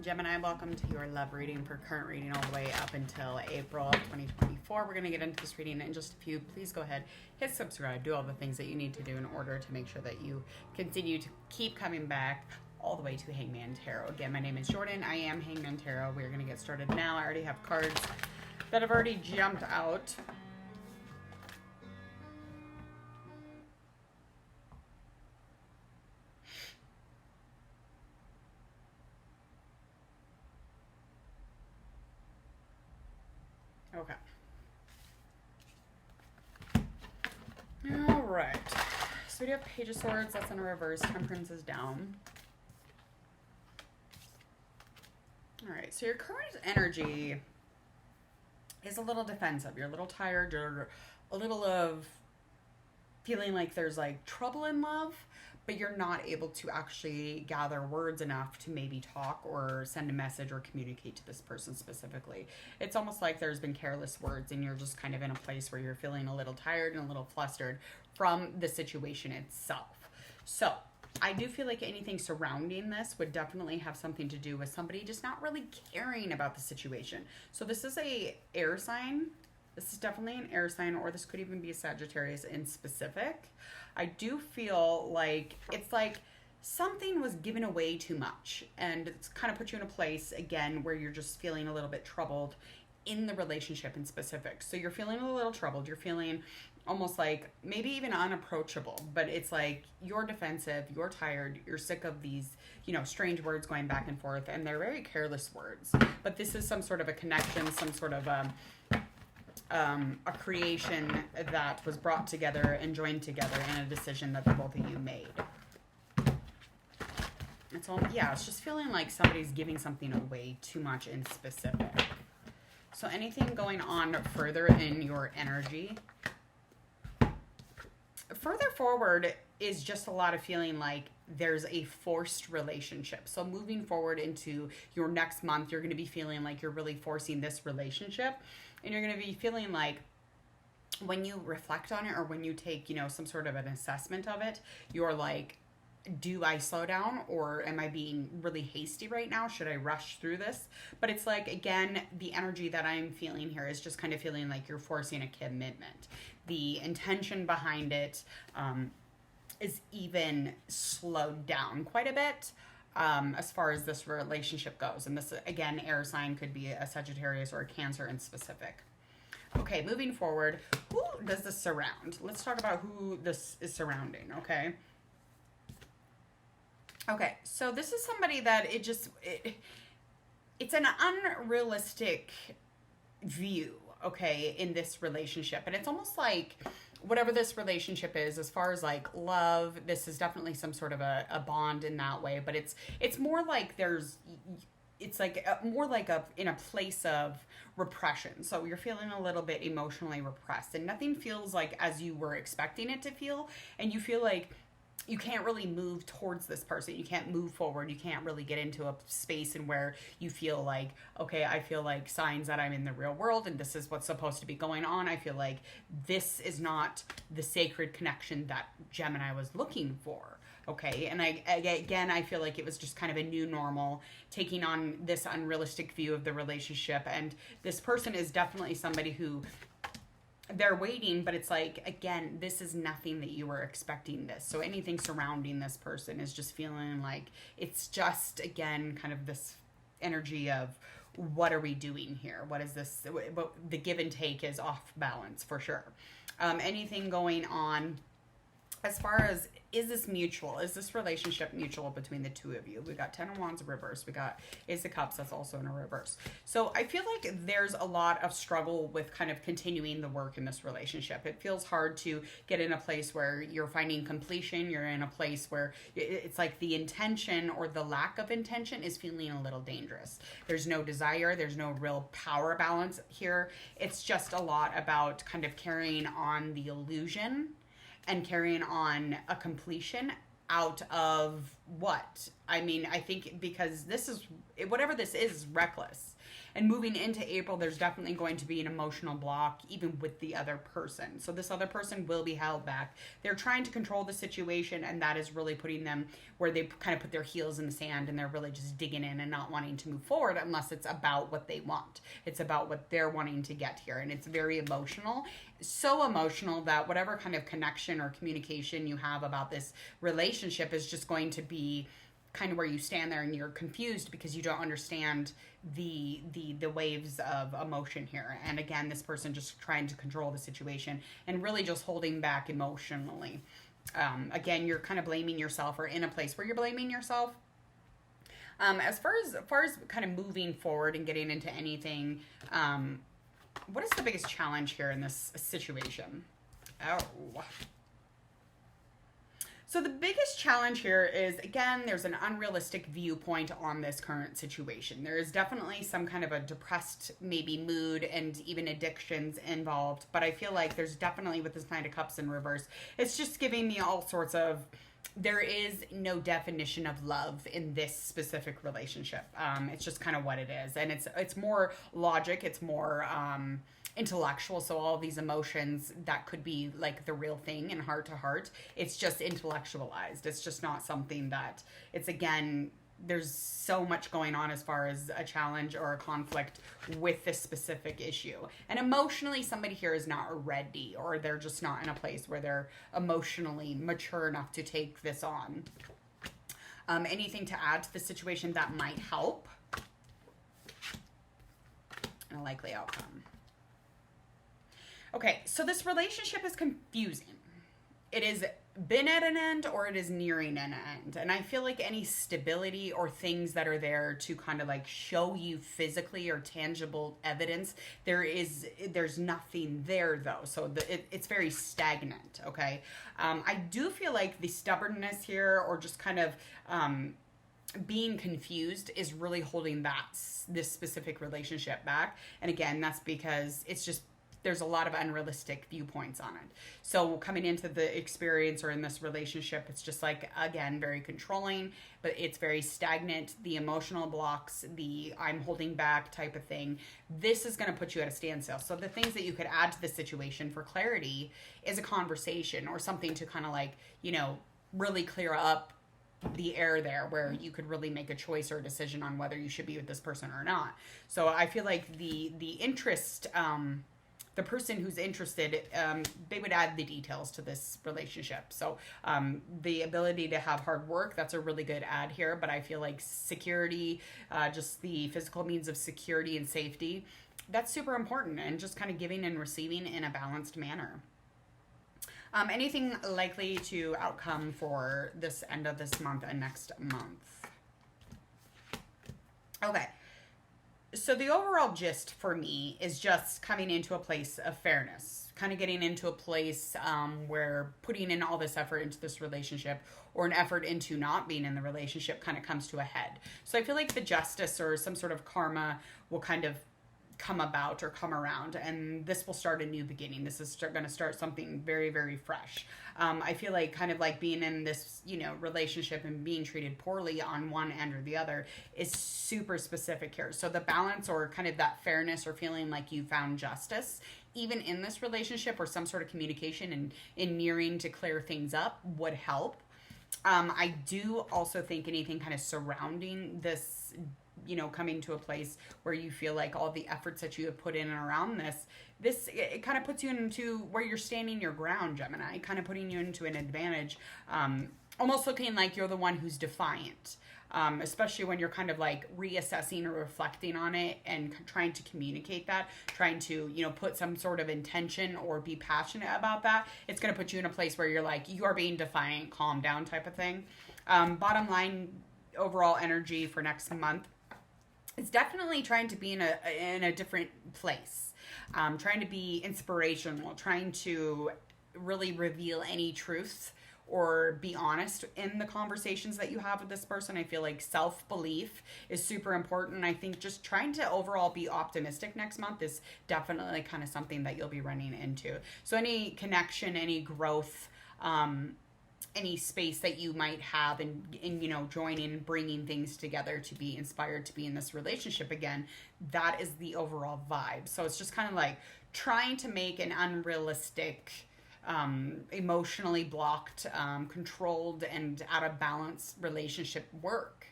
Gemini, welcome to your love reading for current reading all the way up until April of 2024. We're going to get into this reading in just a few. Please go ahead, hit subscribe, do all the things that you need to do in order to make sure that you continue to keep coming back all the way to Hangman Tarot. Again, my name is Jordan. I am Hangman Tarot. We're going to get started now. I already have cards that have already jumped out. Okay. All right. So we do have Page of Swords. That's in reverse. Temperance is down. All right. So your current energy is a little defensive. You're a little tired. You're a little of feeling like there's like trouble in love, but you're not able to actually gather words enough to maybe talk or send a message or communicate to this person specifically. It's almost like there's been careless words and you're just kind of in a place where you're feeling a little tired and a little flustered from the situation itself. So I do feel like anything surrounding this would definitely have something to do with somebody just not really caring about the situation. So this is a air sign. This is definitely an air sign, or this could even be a Sagittarius in specific. I do feel like it's like something was given away too much, and it's kind of put you in a place, again, where you're just feeling a little bit troubled in the relationship in specific. So you're feeling a little troubled. You're feeling almost like maybe even unapproachable, but it's like you're defensive, you're tired, you're sick of these, strange words going back and forth, and they're very careless words. But this is some sort of a connection, some sort of a creation that was brought together and joined together in a decision that the both of you made. It's just feeling like somebody's giving something away too much in specific. So anything going on further in your energy, further forward is just a lot of feeling like there's a forced relationship. So moving forward into your next month, you're going to be feeling like you're really forcing this relationship. And you're going to be feeling like when you reflect on it, or when you take, some sort of an assessment of it, you're like, do I slow down, or am I being really hasty right now? Should I rush through this? But it's like, again, the energy that I'm feeling here is just kind of feeling like you're forcing a commitment. The intention behind it is even slowed down quite a bit. As far as this relationship goes. And this, again, air sign could be a Sagittarius or a Cancer in specific. Okay, moving forward, who does this surround? Let's talk about who this is surrounding, okay? Okay, so this is somebody that it's an unrealistic view, okay, in this relationship. And it's almost like whatever this relationship is, as far as like love, this is definitely some sort of a bond in that way, but it's more like more like in a place of repression. So you're feeling a little bit emotionally repressed, and nothing feels like as you were expecting it to feel, and you feel like you can't really move towards this person. You can't move forward. You can't really get into a space in where you feel like, okay, I feel like signs that I'm in the real world and this is what's supposed to be going on. I feel like this is not the sacred connection that Gemini was looking for. Okay. And I feel like it was just kind of a new normal, taking on this unrealistic view of the relationship. And this person is definitely somebody who they're waiting, but it's like, again, this is nothing that you were expecting this. So anything surrounding this person is just feeling like it's just, again, kind of this energy of, what are we doing here? What is this? The give and take is off balance for sure. Anything going on as far as, is this mutual? Is this relationship mutual between the two of you? We got 10 of Wands in reverse. We got Ace of Cups, that's also in a reverse. So I feel like there's a lot of struggle with kind of continuing the work in this relationship. It feels hard to get in a place where you're finding completion. You're in a place where it's like the intention or the lack of intention is feeling a little dangerous. There's no desire. There's no real power balance here. It's just a lot about kind of carrying on the illusion and carrying on a completion out of what? I mean, I think because this is, whatever this is reckless. And moving into April, there's definitely going to be an emotional block, even with the other person. So this other person will be held back. They're trying to control the situation, and that is really putting them where they kind of put their heels in the sand, and they're really just digging in and not wanting to move forward unless it's about what they want. It's about what they're wanting to get here. And it's very emotional. So emotional that whatever kind of connection or communication you have about this relationship is just going to be kind of where you stand there and you're confused because you don't understand the waves of emotion here. And again, this person just trying to control the situation and really just holding back emotionally. Again, you're kind of blaming yourself, or in a place where you're blaming yourself. As far as kind of moving forward and getting into anything, what is the biggest challenge here in this situation? Oh. So the biggest challenge here is, again, there's an unrealistic viewpoint on this current situation. There is definitely some kind of a depressed maybe mood and even addictions involved. But I feel like there's definitely, with this Knight of Cups in reverse, it's just giving me all sorts of, there is no definition of love in this specific relationship. It's just kind of what it is. And it's more logic. It's more intellectual. So all these emotions that could be like the real thing and heart to heart, it's just intellectualized. It's just not something that, it's, again, there's so much going on as far as a challenge or a conflict with this specific issue. And emotionally, somebody here is not ready, or they're just not in a place where they're emotionally mature enough to take this on. Anything to add to the situation that might help? And a likely outcome. Okay, so this relationship is confusing. It has been at an end, or it is nearing an end. And I feel like any stability or things that are there to kind of like show you physically or tangible evidence, there's nothing there though. So it's very stagnant, okay? I do feel like the stubbornness here, or just kind of being confused, is really holding this specific relationship back. And again, that's because it's just, there's a lot of unrealistic viewpoints on it. So coming into the experience or in this relationship, it's just like, again, very controlling, but it's very stagnant. The emotional blocks, the I'm holding back type of thing, this is going to put you at a standstill. So the things that you could add to the situation for clarity is a conversation or something to kind of like, really clear up the air there, where you could really make a choice or a decision on whether you should be with this person or not. So I feel like the interest, the person who's interested, they would add the details to this relationship. So the ability to have hard work, that's a really good add here. But I feel like security, just the physical means of security and safety, that's super important. And just kind of giving and receiving in a balanced manner. Anything likely to outcome for this end of this month and next month? Okay. So the overall gist for me is just coming into a place of fairness, kind of getting into a place where putting in all this effort into this relationship, or an effort into not being in the relationship, kind of comes to a head. So I feel like the justice or some sort of karma will kind of come about or come around, and this will start a new beginning. This is going to start something very, very fresh. I feel like kind of like being in this, relationship and being treated poorly on one end or the other is super specific here. So the balance, or kind of that fairness, or feeling like you found justice, even in this relationship, or some sort of communication and in nearing to clear things up, would help. I do also think anything kind of surrounding this, coming to a place where you feel like all the efforts that you have put in and around this, it kind of puts you into where you're standing your ground, Gemini, kind of putting you into an advantage, almost looking like you're the one who's defiant, especially when you're kind of like reassessing or reflecting on it and trying to communicate that, trying to, put some sort of intention or be passionate about that. It's going to put you in a place where you're like, you are being defiant, calm down type of thing. Bottom line, overall energy for next month, it's definitely trying to be in a different place, trying to be inspirational, trying to really reveal any truths or be honest in the conversations that you have with this person. I feel like self-belief is super important. I think just trying to overall be optimistic next month is definitely kind of something that you'll be running into. So any connection, any growth, any space that you might have and you know, joining and bringing things together to be inspired to be in this relationship again. That is the overall vibe. So it's just kind of like trying to make an unrealistic, emotionally blocked, controlled, and out of balance relationship work.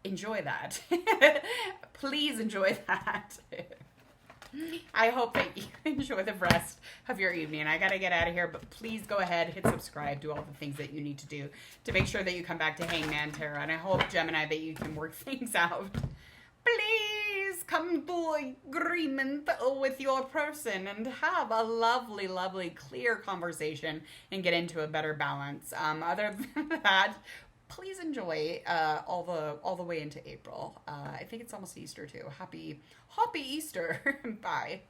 Enjoy that. Please enjoy that. I hope that you enjoy the rest of your evening. I gotta get out of here, but please go ahead, hit subscribe, do all the things that you need to do to make sure that you come back to Hangman Tarot. And I hope, Gemini, that you can work things out. Please come to agreement with your person and have a lovely, lovely, clear conversation and get into a better balance. Other than that, please enjoy all the way into April. I think it's almost Easter too. Happy Easter. Bye.